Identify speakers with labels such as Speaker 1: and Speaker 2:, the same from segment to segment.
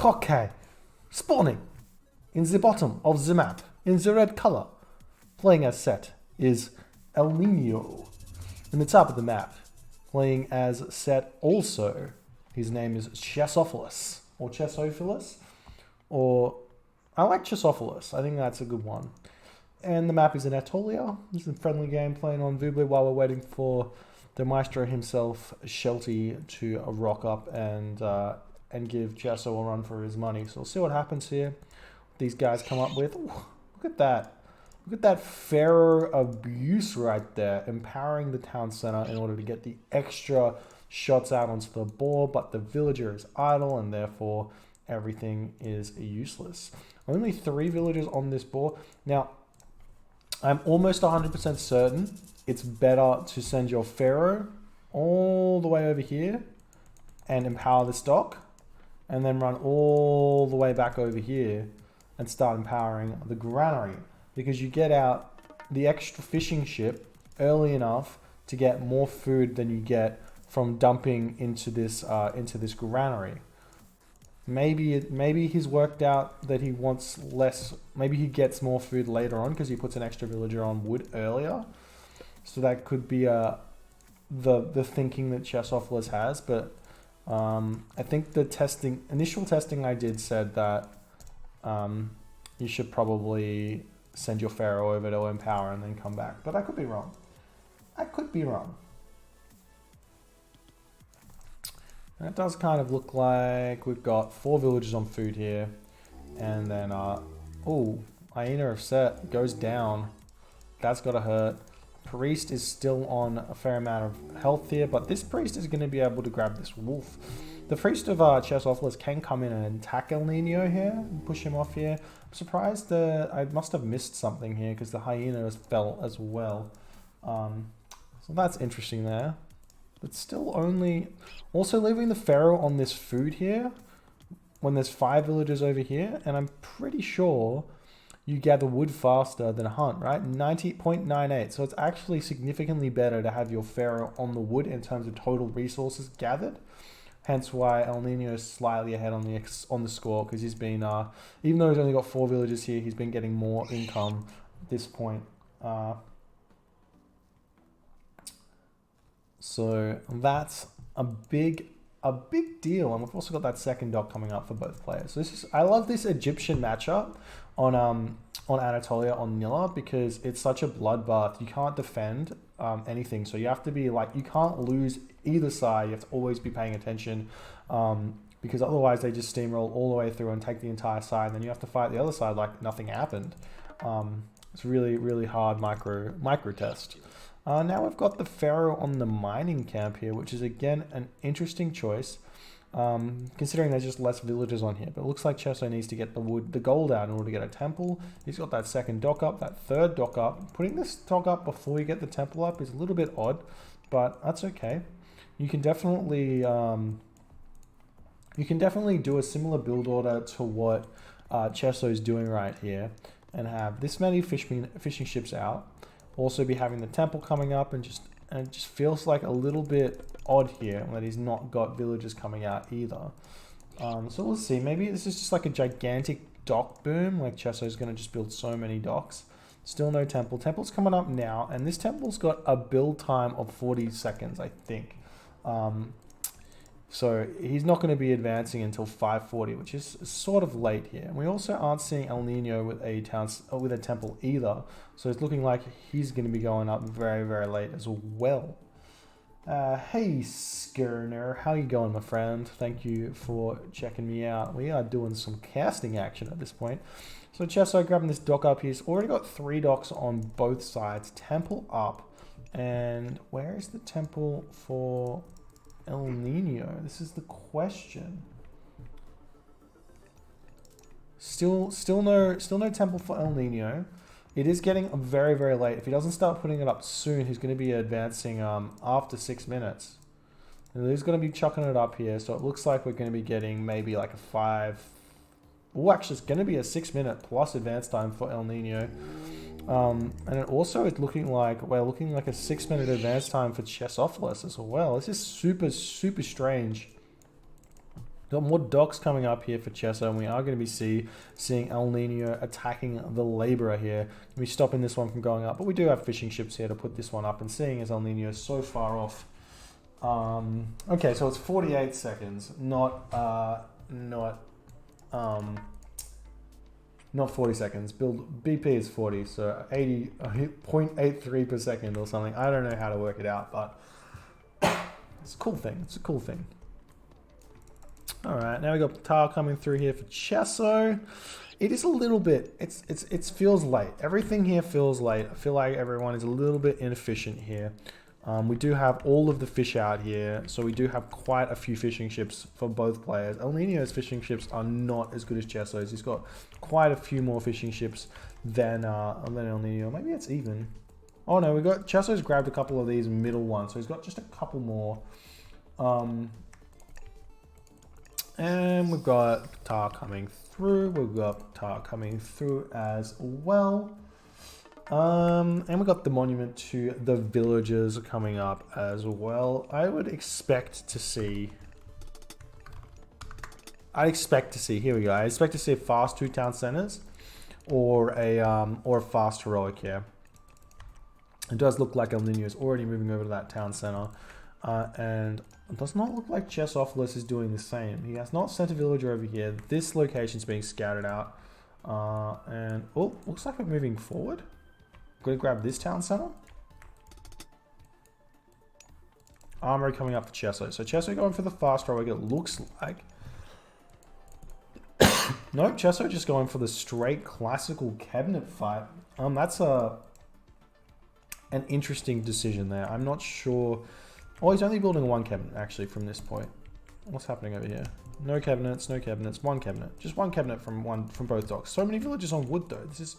Speaker 1: Okay. Spawning in the bottom of the map, in the red color, playing as Set, is El Nino. In the top of the map, playing as Set also, his name is Chessophilus, or Chessophilus, or I like Chessophilus, I think that's a good one. And the map is in Atolia. It's a friendly game playing on Vubli while we're waiting for the maestro himself, Shelty, to rock up and give Chesso a run for his money. So we'll see what happens here. These guys come up with. Ooh, look at that. Look at that Pharaoh abuse right there, empowering the town center in order to get the extra shots out onto the board, but the villager is idle and therefore everything is useless. Only 3 villagers on this board. Now, I'm almost 100% certain it's better to send your Pharaoh all the way over here and empower the stock, and then run all the way back over here and start empowering the granary, because you get out the extra fishing ship early enough to get more food than you get from dumping into this granary. Maybe he's worked out that he wants less. Maybe he gets more food later on because he puts an extra villager on wood earlier. So that could be the thinking that Chessophilus has. But I think the initial testing I did said that you should probably send your Pharaoh over to empower and then come back. But I could be wrong. I could be wrong. And it does kind of look like we've got 4 villagers on food here. And then, oh, Hyena of Set goes down. That's got to hurt. Priest is still on a fair amount of health here, but this priest is going to be able to grab this wolf. The priest of Chessophilus can come in and attack El Nino here and push him off here. I'm surprised I must have missed something here because the hyena has fell as well. So that's interesting there. But still only... Also leaving the Pharaoh on this food here when there's 5 villagers over here, and I'm pretty sure you gather wood faster than hunt, right? 90.98. So it's actually significantly better to have your Pharaoh on the wood in terms of total resources gathered. Hence why El Nino is slightly ahead on the score, because he's been, even though he's only got 4 villagers here, he's been getting more income at this point. So that's a big deal, and we've also got that second dock coming up for both players. So I love this Egyptian matchup on Anatolia on Nilla, because it's such a bloodbath. You can't defend anything, so you have to be like, you can't lose either side. You have to always be paying attention, because otherwise they just steamroll all the way through and take the entire side, and then you have to fight the other side like nothing happened. It's really hard micro test. Now we've got the Pharaoh on the mining camp here, which is again an interesting choice, considering there's just less villagers on here. But it looks like Chesso needs to get the gold out in order to get a temple. He's got that second dock up, that third dock up. Putting this dock up before you get the temple up is a little bit odd, but that's okay. You can definitely do a similar build order to what Chesso is doing right here, and have this many fishing ships out. Also be having the temple coming up, and it just feels like a little bit odd here that he's not got villagers coming out either. So we'll see. Maybe this is just like a gigantic dock boom, like Chesso's going to just build so many docks. Still no temple. Temple's coming up now, and this temple's got a build time of 40 seconds, I think. So he's not going to be advancing until 5:40, which is sort of late here. We also aren't seeing El Nino with a temple either, so it's looking like he's going to be going up very late as well. Hey Skirner, how you going, my friend? Thank you for checking me out. We are doing some casting action at this point. So Chesso grabbing this dock up. He's already got 3 docks on both sides. Temple up, and where is the temple for El Nino? This is the question. Still no temple for El Nino. It is getting very late. If he doesn't start putting it up soon, he's going to be advancing after 6 minutes. And he's going to be chucking it up here. So it looks like we're going to be getting maybe like a 5. Oh, actually, it's going to be a 6 minute plus advance time for El Nino. And it also is looking like a 6 minute advance time for Chessophilus as well. This is super strange. Got more docks coming up here for Chesso, and we are going to be seeing El Nino attacking the Laborer here. We're stopping this one from going up, but we do have fishing ships here to put this one up, and seeing as El Nino is so far off. Okay, so it's 48 seconds, not 40 seconds. Build BP is 40, so 0.83 per second or something. I don't know how to work it out, but it's a cool thing. It's a cool thing. All right, now we got Tar coming through here for Chesso. It is a little bit, it feels late. Everything here feels late. I feel like everyone is a little bit inefficient here. We do have all of the fish out here, so we do have quite a few fishing ships for both players. El Nino's fishing ships are not as good as Chesso's. He's got quite a few more fishing ships than El Nino. Maybe it's even. Oh no, Chesso's grabbed a couple of these middle ones, so he's got just a couple more. And we've got Tar coming through. We've got Tar coming through as well. And we got the monument to the villagers coming up as well. I would expect to see. Here we go. I expect to see a fast 2 town centers, or a fast heroic here. It does look like El Nino is already moving over to that town center, and it does not look like Chessophilus is doing the same. He has not sent a villager over here. This location's being scouted out, and oh, looks like we're moving forward. Gonna grab this town center. Armory coming up for Chesso. So Chesso going for the fast heroic, it looks like. Nope, Chesso just going for the straight classical cabinet fight. That's an interesting decision there. I'm not sure. Oh, he's only building 1 cabinet actually from this point. What's happening over here? No cabinets, no cabinets, 1 cabinet. Just 1 cabinet from both docks. So many villages on wood though. This is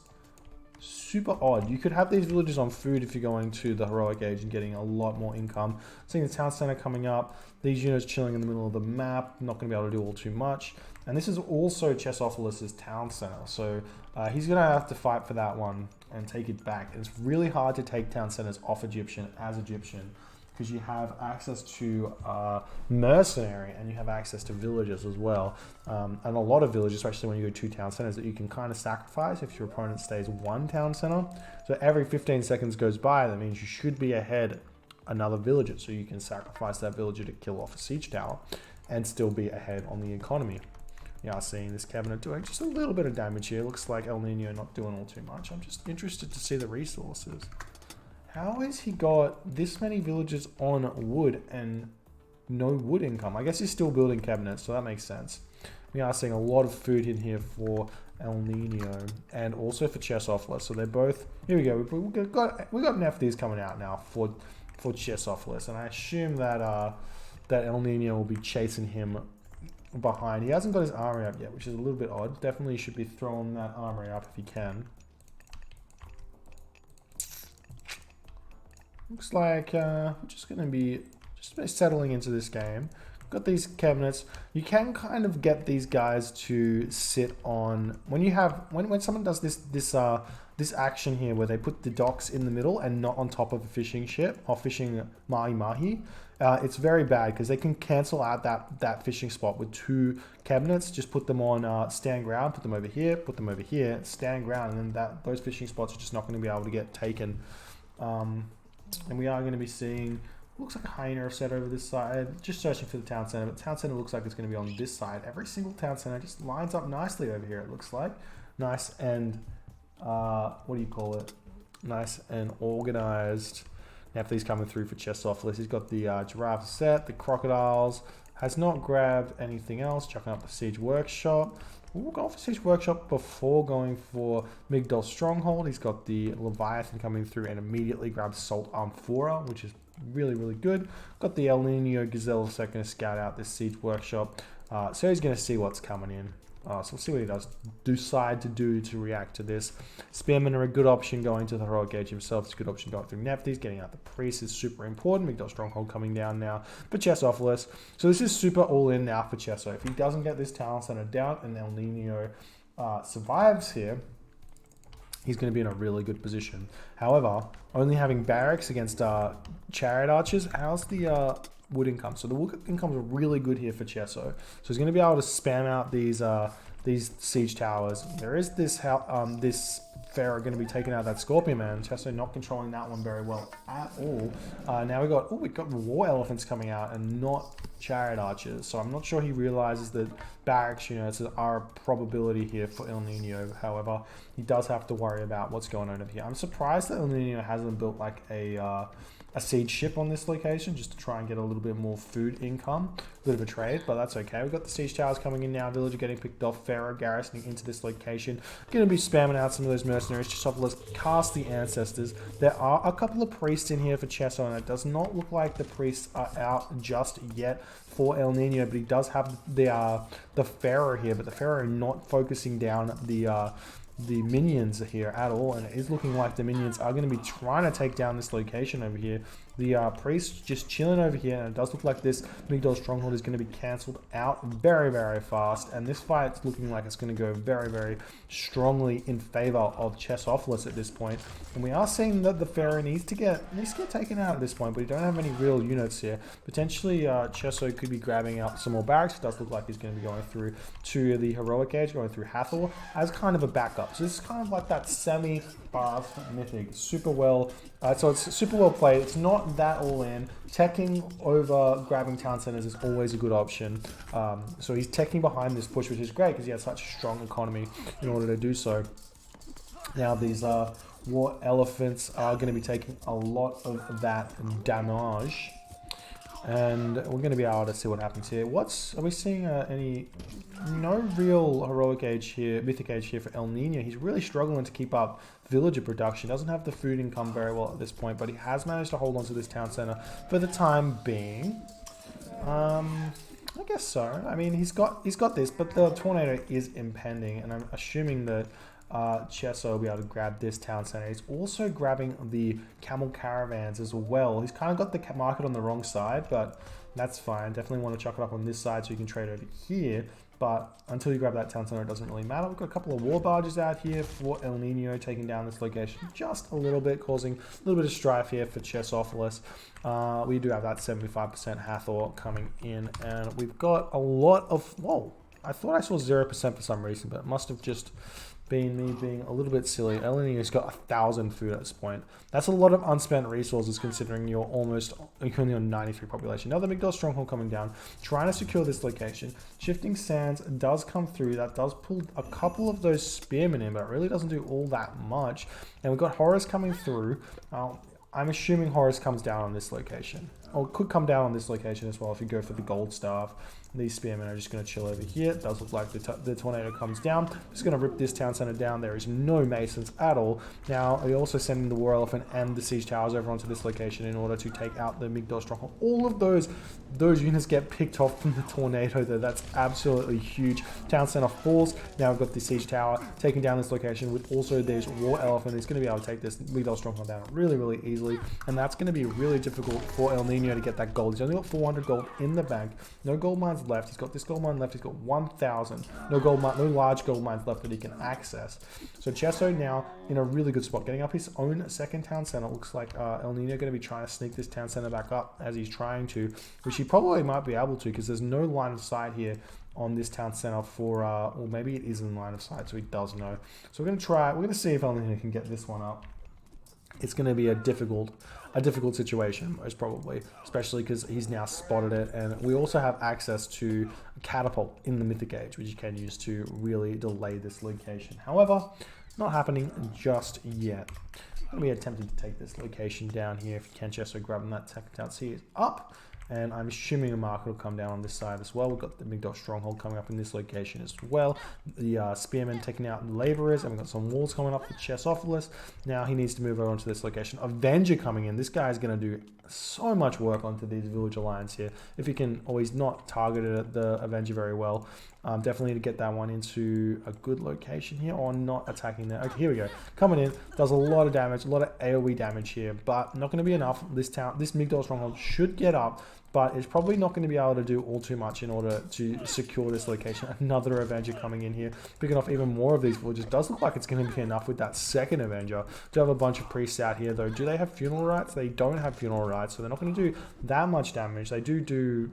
Speaker 1: super odd. You could have these villages on food if you're going to the heroic age and getting a lot more income. Seeing the town center coming up, these units chilling in the middle of the map, not going to be able to do all too much. And this is also Chessophilus's town center, so he's going to have to fight for that one and take it back. It's really hard to take town centers off Egyptian as Egyptian, because you have access to mercenary and you have access to villages as well. And a lot of villages, especially when you go 2 town centers, that you can kind of sacrifice if your opponent stays 1 town center. So every 15 seconds goes by, that means you should be ahead another villager. So you can sacrifice that villager to kill off a siege tower and still be ahead on the economy. Yeah, seeing this cabinet doing just a little bit of damage here. Looks like El Nino not doing all too much. I'm just interested to see the resources. How has he got this many villages on wood and no wood income? I guess he's still building cabinets, so that makes sense. We are seeing a lot of food in here for El Nino and also for Chessophilus. So they're both, here we go. We've got NFTs coming out now for Chessophilus, and I assume that that El Nino will be chasing him behind. He hasn't got his armory up yet, which is a little bit odd. Definitely should be throwing that armory up if he can. Looks like we're just going to be settling into this game. Got these cabinets. You can kind of get these guys to sit on when someone does this action here where they put the docks in the middle and not on top of a fishing ship or fishing mahi. It's very bad because they can cancel out that fishing spot with 2 cabinets. Just put them on stand ground, put them over here, stand ground, and then those fishing spots are just not going to be able to get taken. And we are going to be seeing, looks like a hyena set over this side, just searching for the town center, but town center looks like it's going to be on this side. Every single town center just lines up nicely over here, it looks like. Nice and, what do you call it? Nice and organized. NFT's coming through for Chessophilus. He's got the giraffe set, the crocodiles, has not grabbed anything else, chucking up the siege workshop. We'll go for Siege Workshop before going for Migdol Stronghold. He's got the Leviathan coming through and immediately grabs Salt Amphora, which is really, really good. Got the El Nino Gazelle second to scout out this Siege Workshop. So he's going to see what's coming in. So we'll see what he does decide to do to react to this. Spearmen are a good option going to the Heroic Age himself. It's a good option going through Nephthys. Getting out the Priest is super important. Migdol Stronghold coming down now for Chessophilus. So this is super all in now for Chesso. If he doesn't get this town center down and El Nino survives here, he's going to be in a really good position. However, only having barracks against chariot archers, how's the wood income. So the wood income is really good here for Chesso. So he's going to be able to spam out these siege towers. There is this this Pharaoh going to be taking out that Scorpion Man. Chesso not controlling that one very well at all. Now we got war elephants coming out and not chariot archers. So I'm not sure he realizes that barracks units are a probability here for El Nino. However, he does have to worry about what's going on over here. I'm surprised that El Nino hasn't built like a siege ship on this location just to try and get a little bit more food income, a bit of a trade, but that's okay. We've got the siege towers coming in now, villager getting picked off, Pharaoh garrisoning into this location, going to be spamming out some of those mercenaries. Chessophilus cast the ancestors. There are a couple of priests in here for Chesso, and it does not look like the priests are out just yet for El Nino, but he does have the Pharaoh here, but the Pharaoh not focusing down the minions here at all, and it is looking like the minions are going to be trying to take down this location over here. The priest just chilling over here, and it does look like this Migdol stronghold is going to be cancelled out very, very fast, and this fight's looking like it's going to go very, very strongly in favor of Chessophilus at this point. And we are seeing that the Pharaoh needs to get taken out at this point, but we don't have any real units here. Potentially Chesso could be grabbing out some more barracks. It does look like he's going to be going through to the heroic age, going through Hathor as kind of a backup. So this is kind of like that semi-buff Mythic, super well. So it's super well played. It's not that all in. Teching over grabbing town centers is always a good option. So he's teching behind this push, which is great because he has such a strong economy in order to do so. Now these war elephants are going to be taking a lot of that damage. And we're going to be able to see what happens here. Are we seeing no real heroic age here, mythic age here for El Nino? He's really struggling to keep up villager production. Doesn't have the food income very well at this point, but he has managed to hold on to this town center for the time being. I guess so. I mean, he's got this, but the tornado is impending, and I'm assuming that Chesso will be able to grab this town center. He's also grabbing the camel caravans as well. He's kind of got the market on the wrong side, but that's fine. Definitely want to chuck it up on this side so you can trade over here. But until you grab that town center, it doesn't really matter. We've got a couple of war barges out here for El Nino, taking down this location just a little bit, causing a little bit of strife here for Chessophilus. We do have that 75% Hathor coming in, and we've got a lot of... Whoa, I thought I saw 0% for some reason, but it must have just been me being a little bit silly. El Nino's got 1,000 food at this point. That's a lot of unspent resources considering you're only on 93 population. Now the Migdol stronghold coming down, trying to secure this location. Shifting Sands does come through. That does pull a couple of those spearmen in, but it really doesn't do all that much. And we've got Horus coming through. I'm assuming Horus comes down on this location. Or could come down on this location as well if you go for the gold staff. These spearmen are just going to chill over here. It does look like the tornado comes down. Just going to rip this town center down. There is no masons at all. Now, we're also sending the war elephant and the siege towers over onto this location in order to take out the Migdol stronghold. All of those units get picked off from the tornado, though. That's absolutely huge. Town center falls. Now we've got the siege tower taking down this location with also this war elephant. He's going to be able to take this Migdol stronghold down really, really easily. And that's going to be really difficult for El Nino to get that gold. He's only got 400 gold in the bank. No gold mines left. He's got this gold mine left. He's got 1,000. No large gold mines left that he can access. So Chesso now in a really good spot, getting up his own second town center. Looks like El Nino going to be trying to sneak this town center back up as he's trying to, which he probably might be able to because there's no line of sight here on this town center for, or maybe it is in line of sight, so he does know. So we're going to see if El Nino can get this one up. It's going to be a difficult situation, most probably, especially because he's now spotted it. And we also have access to a catapult in the Mythic Age, which you can use to really delay this location. However, not happening just yet. I'm going to be attempting to take this location down here. If you can, Chesso grabbing that second town. See, it's up. And I'm assuming a market will come down on this side as well. We've got the Migdol stronghold coming up in this location as well. The spearmen taking out the laborers, and we've got some walls coming up for Chessophilus. Now he needs to move over onto this location. Avenger coming in. This guy is going to do so much work onto these village alliance here. If he can always not target the Avenger very well. Definitely to get that one into a good location here, or not attacking there. Okay, here we go. Coming in, does a lot of damage, a lot of AoE damage here, but not going to be enough. This Migdol stronghold should get up, but it's probably not going to be able to do all too much in order to secure this location. Another Avenger coming in here, picking off even more of these villages. Does look like it's going to be enough with that second Avenger. Do have a bunch of priests out here though. Do they have funeral rites? They don't have funeral rites, so they're not going to do that much damage. They do do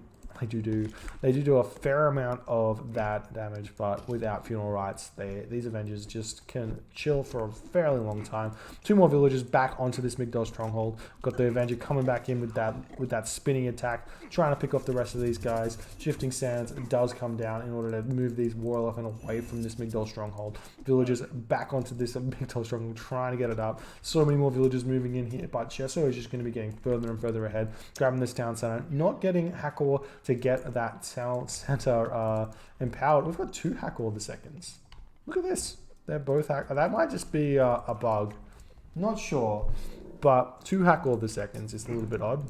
Speaker 1: a fair amount of that damage, but without funeral rites, these Avengers just can chill for a fairly long time. 2 more villagers back onto this Migdol stronghold. Got the Avenger coming back in with that spinning attack, trying to pick off the rest of these guys. Shifting Sands does come down in order to move these War Elephant away from this Migdol stronghold. Villagers back onto this Migdol stronghold, trying to get it up. So many more villagers moving in here, but Chesso is just going to be getting further and further ahead, grabbing this town center, not getting Hackor to get that town center empowered. We've got 2 Hackor the seconds. Look at this. They're both that might just be a bug. Not sure. But 2 Hackor the seconds is a little bit odd.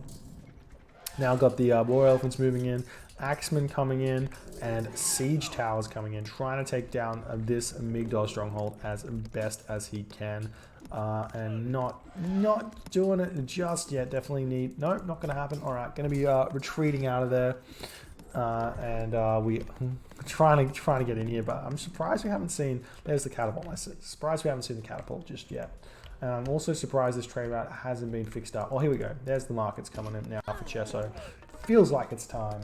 Speaker 1: Now got the War Elephants moving in, Axemen coming in, and Siege Towers coming in, trying to take down this Migdol stronghold as best as he can. And not doing it just yet. Definitely need... Nope, not going to happen. Alright, going to be retreating out of there. We trying to get in here, but I'm surprised we haven't seen... There's the catapult. I'm surprised we haven't seen the catapult just yet. And I'm also surprised this trade route hasn't been fixed up. Oh, here we go. There's the markets coming in now for Chesso. Feels like it's time.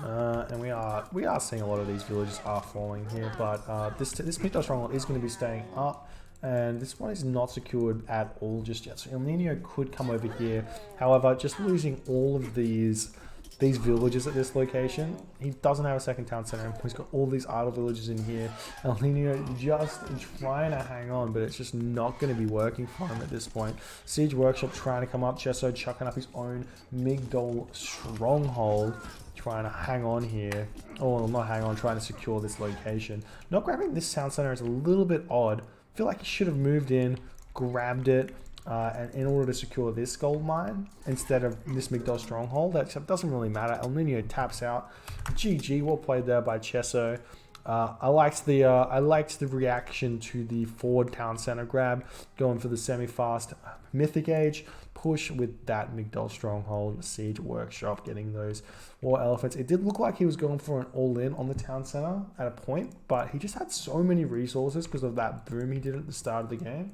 Speaker 1: And we are seeing a lot of these villages are falling here, but this Migdol stronghold is going to be staying up, and this one is not secured at all just yet. So El Nino could come over here. However, just losing all of these villages at this location, he doesn't have a second town center. He's got all these idle villages in here. El Nino just trying to hang on, but it's just not going to be working for him at this point. Siege Workshop trying to come up. Chesso chucking up his own Migdol stronghold, trying to hang on here. Oh, not hang on, trying to secure this location. Not grabbing this town center is a little bit odd. I feel like he should have moved in, grabbed it, and in order to secure this gold mine instead of this Migdol stronghold. That doesn't really matter. El Nino taps out. GG, well played there by Chesso. I liked the reaction to the forward town center grab, going for the semi-fast Mythic Age push with that Migdol stronghold, Siege Workshop, getting those War Elephants. It did look like he was going for an all-in on the town center at a point, but he just had so many resources because of that boom he did at the start of the game.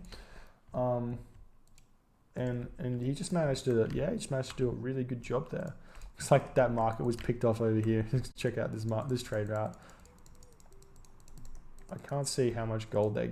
Speaker 1: And he just managed to, do a really good job there. Looks like that market was picked off over here. Check out this trade route. I can't see how much gold they